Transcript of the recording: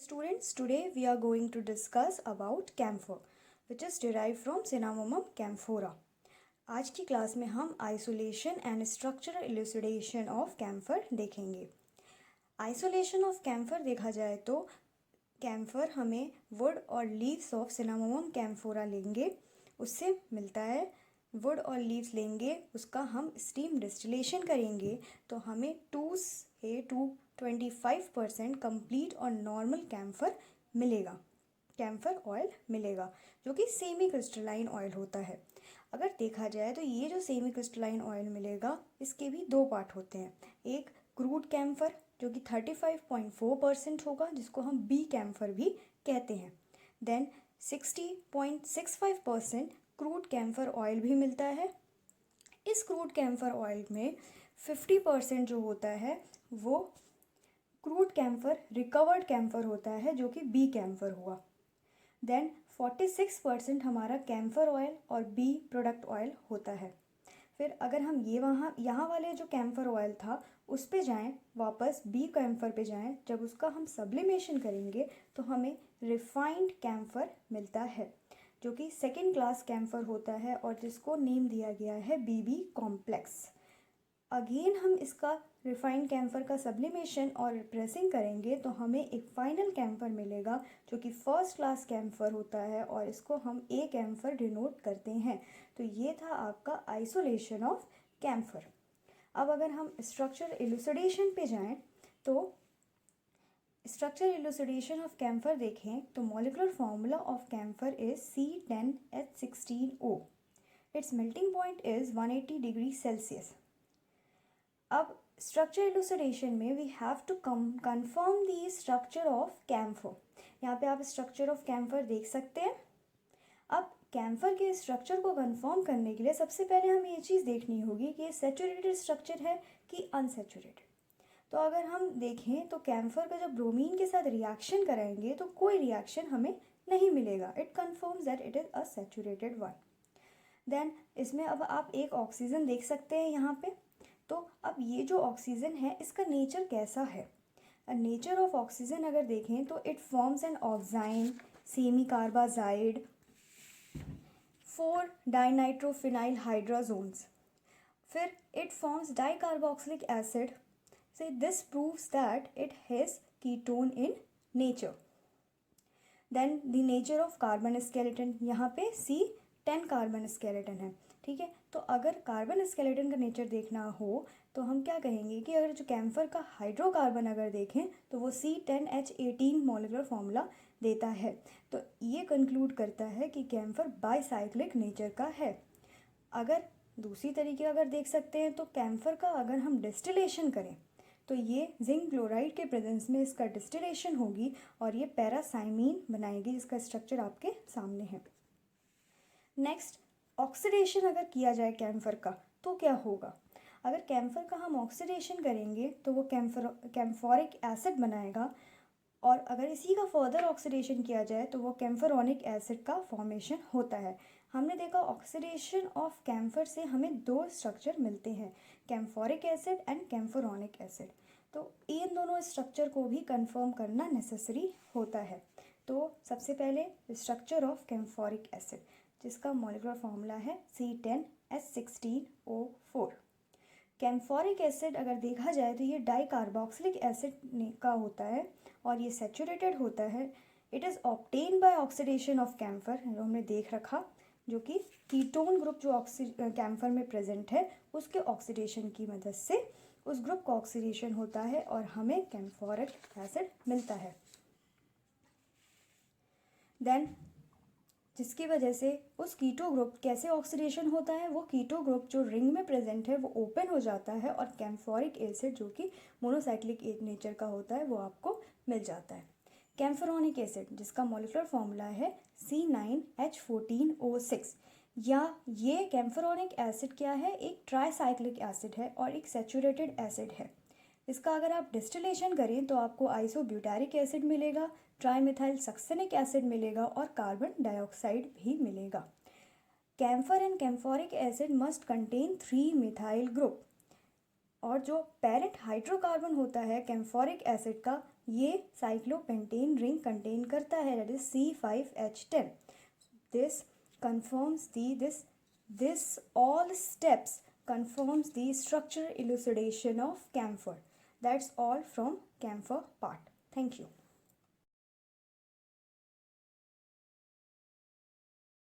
Students, today we are going to discuss about camphor, which is derived from Cinnamomum camphora. आज की class में हम isolation and structural elucidation of camphor देखेंगे. Isolation of camphor देखा जाए तो camphor हमें वुड और लीव्स ऑफ सिनामोमम कैम्फोरा लेंगे, उससे मिलता है. वुड और लीव्स लेंगे, उसका हम स्टीम डिस्टिलेशन करेंगे तो हमें 2 से 25% कंप्लीट और नॉर्मल कैम्फर मिलेगा, कैम्फर ऑयल मिलेगा, जो कि सेमी क्रिस्टलाइन ऑयल होता है. अगर देखा जाए तो ये जो सेमी क्रिस्टलाइन ऑयल मिलेगा, इसके भी दो पार्ट होते हैं. एक क्रूड कैम्फर जो कि 35.4% होगा, जिसको हम बी कैम्फर भी कहते हैं. देन 60.65% क्रूड कैम्फर ऑयल भी मिलता है. इस क्रूड कैम्फर ऑयल में 50% जो होता है वो क्रूड कैम्फर रिकवर्ड कैम्फर होता है, जो कि बी कैम्फर हुआ. देन 46% हमारा कैम्फर ऑयल और बी प्रोडक्ट ऑयल होता है. फिर अगर हम यहाँ वाले जो कैम्फर ऑयल था उस पे जाएं, वापस बी कैम्फर पे जाएं, जब उसका हम सब्लिमेशन करेंगे तो हमें रिफाइंड कैम्फर मिलता है, जो कि सेकेंड क्लास कैम्फर होता है और जिसको नेम दिया गया है बीबी कॉम्प्लेक्स. अगेन हम इसका रिफाइंड कैम्फर का सब्लिमेशन और प्रेसिंग करेंगे तो हमें एक फाइनल कैम्फर मिलेगा, जो कि फर्स्ट क्लास कैम्फर होता है और इसको हम ए कैम्फर डिनोट करते हैं. तो ये था आपका आइसोलेशन ऑफ कैम्फर. अब अगर हम स्ट्रक्चर इलुसिडेशन पे जाएं तो स्ट्रक्चर इलुसिडेशन ऑफ कैम्फर देखें तो molecular formula of camphor is C10H16O. Its melting point is 180 degree Celsius. अब स्ट्रक्चर इलुसिडेशन में we have to confirm the structure of camphor. यहाँ पे आप स्ट्रक्चर ऑफ कैम्फर देख सकते हैं. अब कैम्फर के स्ट्रक्चर को कंफर्म करने के लिए सबसे पहले हमें ये चीज़ देखनी होगी कि ये सैचुरेटेड स्ट्रक्चर है कि अनसैचुरेटेड. तो अगर हम देखें तो कैम्फर का जब ब्रोमीन के साथ रिएक्शन कराएंगे तो कोई रिएक्शन हमें नहीं मिलेगा. It confirms that it is a saturated one. Then इसमें अब आप एक ऑक्सीजन देख सकते हैं यहाँ पे. तो अब ये जो ऑक्सीजन है इसका नेचर कैसा है. नेचर ऑफ ऑक्सीजन अगर देखें तो it forms an oxime, semicarbazide, 4 dinitrophenyl hydrazones. फिर it forms dicarboxylic acid. So this proves that it has ketone in nature. Then the nature of carbon skeleton, यहाँ पे C10 carbon skeleton है. ठीक है, तो अगर कार्बन स्केलेटन का nature देखना हो तो हम क्या कहेंगे कि अगर जो कैम्फर का हाइड्रोकार्बन अगर देखें तो वो C10H18 मॉलिक्यूलर फॉर्मूला देता है. तो ये कंक्लूड करता है कि कैम्फर बाईसाइक्लिक नेचर का है. अगर दूसरी तरीके अगर देख सकते हैं तो कैम्फर का अगर हम डिस्टिलेशन करें तो ये जिंक क्लोराइड के प्रेजेंस में इसका डिस्टिलेशन होगी और ये पैरासाइमीन बनाएगी, जिसका स्ट्रक्चर आपके सामने है. नेक्स्ट, ऑक्सीडेशन अगर किया जाए कैम्फर का तो क्या होगा. अगर कैम्फर का हम ऑक्सीडेशन करेंगे तो वो कैम्फोरिक एसिड बनाएगा, और अगर इसी का फर्दर ऑक्सीडेशन किया जाए तो वो कैम्फरॉनिक एसिड का फॉर्मेशन होता है. हमने देखा ऑक्सीडेशन ऑफ कैम्फर से हमें दो स्ट्रक्चर मिलते हैं, कैम्फोरिक एसिड एंड कैम्फरॉनिक एसिड. तो इन दोनों स्ट्रक्चर को भी कंफर्म करना नेसेसरी होता है. तो सबसे पहले स्ट्रक्चर ऑफ कैम्फोरिक एसिड, जिसका मॉलिक्यूलर फॉर्मूला है C10H16O4. कैम्फोरिक एसिड अगर देखा जाए तो ये डाइकार्बोक्सिलिक एसिड का होता है और ये सैचुरेटेड होता है. It is obtain by oxidation of camphor, जो हमने देख रखा, जो कि कीटोन ग्रुप जो कैम्फर में प्रेजेंट है उसके ऑक्सीडेशन की मदद से उस ग्रुप का ऑक्सीडेशन होता है और हमें कैम्फोरिक एसिड मिलता है. देन जिसकी वजह से उस कीटो ग्रुप कैसे ऑक्सीडेशन होता है, वो कीटो ग्रुप जो रिंग में प्रेजेंट है वो ओपन हो जाता है और कैम्फोरिक एसिड जो कि मोनोसाइक्लिक नेचर का होता है वो आपको मिल जाता है. कैम्फरॉनिक एसिड, जिसका मॉलिक्यूलर फॉर्मूला है C9H14O6, या ये कैम्फरॉनिक एसिड क्या है, एक ट्राईसाइक्लिक एसिड है और एक सैचुरेटेड एसिड है. इसका अगर आप डिस्टिलेशन करें तो आपको आइसोब्यूटारिक एसिड मिलेगा, ट्राईमिथाइल सक्सेनिक एसिड मिलेगा और कार्बन डाइऑक्साइड भी मिलेगा. Camphor and camphoric acid must contain 3 methyl group और जो पेरेंट हाइड्रोकार्बन होता है कैम्फोरिक एसिड का, ये साइक्लोपेंटेन रिंग कंटेन करता है, that is C5H10. This confirms this all steps confirms the structure elucidation of camphor. That's all from camphor part. Thank you.